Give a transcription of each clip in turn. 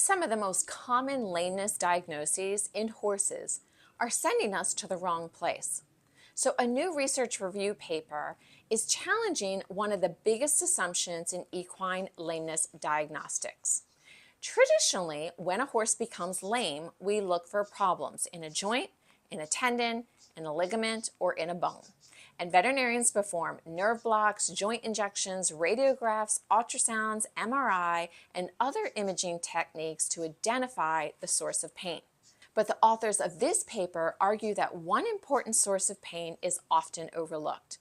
Some of the most common lameness diagnoses in horses are sending us to the wrong place. So, a new research review paper is challenging one of the biggest assumptions in equine lameness diagnostics. Traditionally, when a horse becomes lame, we look for problems in a joint, in a tendon, in a ligament, or in a bone. And veterinarians perform nerve blocks, joint injections, radiographs, ultrasounds, MRI, and other imaging techniques to identify the source of pain. But the authors of this paper argue that one important source of pain is often overlooked: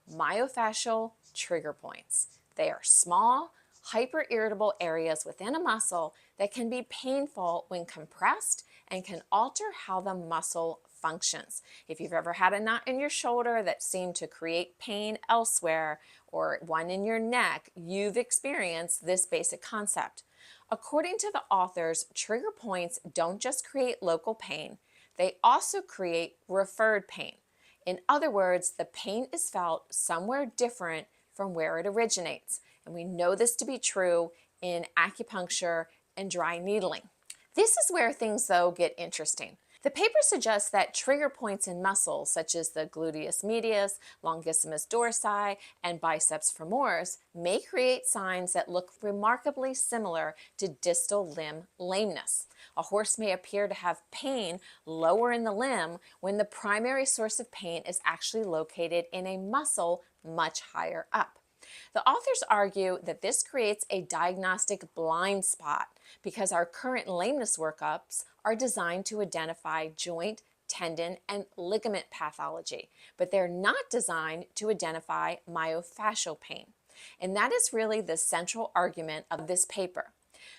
myofascial trigger points. They are small, hyperirritable areas within a muscle that can be painful when compressed and can alter how the muscle functions. If you've ever had a knot in your shoulder that seemed to create pain elsewhere, or one in your neck, you've experienced this basic concept. According to the authors, trigger points don't just create local pain, they also create referred pain. In other words, the pain is felt somewhere different from where it originates. And we know this to be true in acupuncture and dry needling. This is where things, though, get interesting. The paper suggests that trigger points in muscles, such as the gluteus medius, longissimus dorsi, and biceps femoris, may create signs that look remarkably similar to distal limb lameness. A horse may appear to have pain lower in the limb when the primary source of pain is actually located in a muscle much higher up. The authors argue that this creates a diagnostic blind spot because our current lameness workups are designed to identify joint, tendon, and ligament pathology, but they're not designed to identify myofascial pain. And that is really the central argument of this paper.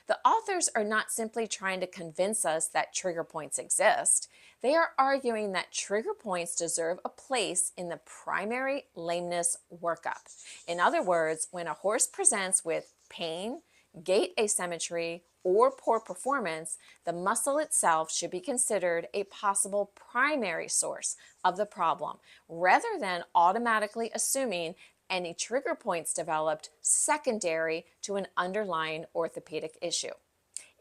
The authors are not simply trying to convince us that trigger points exist. They are arguing that trigger points deserve a place in the primary lameness workup. In other words, when a horse presents with pain, gait asymmetry, or poor performance, the muscle itself should be considered a possible primary source of the problem, rather than automatically assuming any trigger points developed secondary to an underlying orthopedic issue.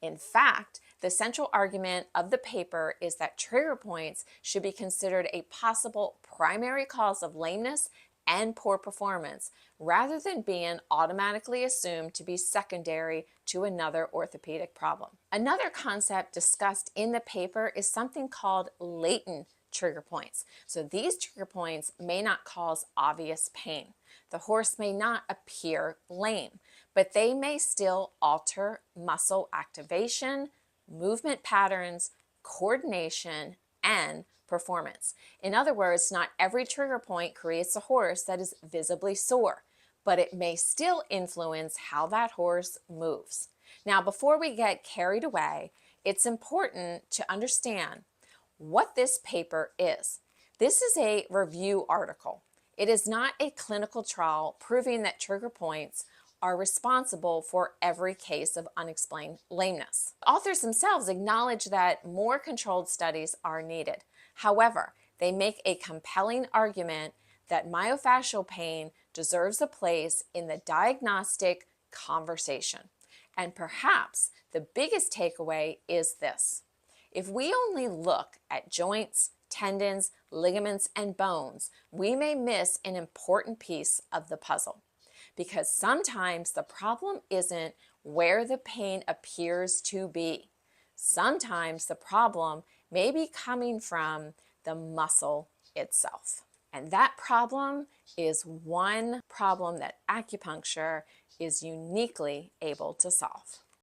In fact, the central argument of the paper is that trigger points should be considered a possible primary cause of lameness and poor performance, rather than being automatically assumed to be secondary to another orthopedic problem. Another concept discussed in the paper is something called latent trigger points. So these trigger points may not cause obvious pain. The horse may not appear lame, but they may still alter muscle activation, movement patterns, coordination, and performance. In other words, not every trigger point creates a horse that is visibly sore, but it may still influence how that horse moves. Now, before we get carried away, it's important to understand what this paper is. This is a review article. It is not a clinical trial proving that trigger points are responsible for every case of unexplained lameness. The authors themselves acknowledge that more controlled studies are needed. However, they make a compelling argument that myofascial pain deserves a place in the diagnostic conversation. And perhaps the biggest takeaway is this: if we only look at joints, tendons, ligaments, and bones, we may miss an important piece of the puzzle. Because sometimes the problem isn't where the pain appears to be. Sometimes the problem may be coming from the muscle itself. And that problem is one problem that acupuncture is uniquely able to solve.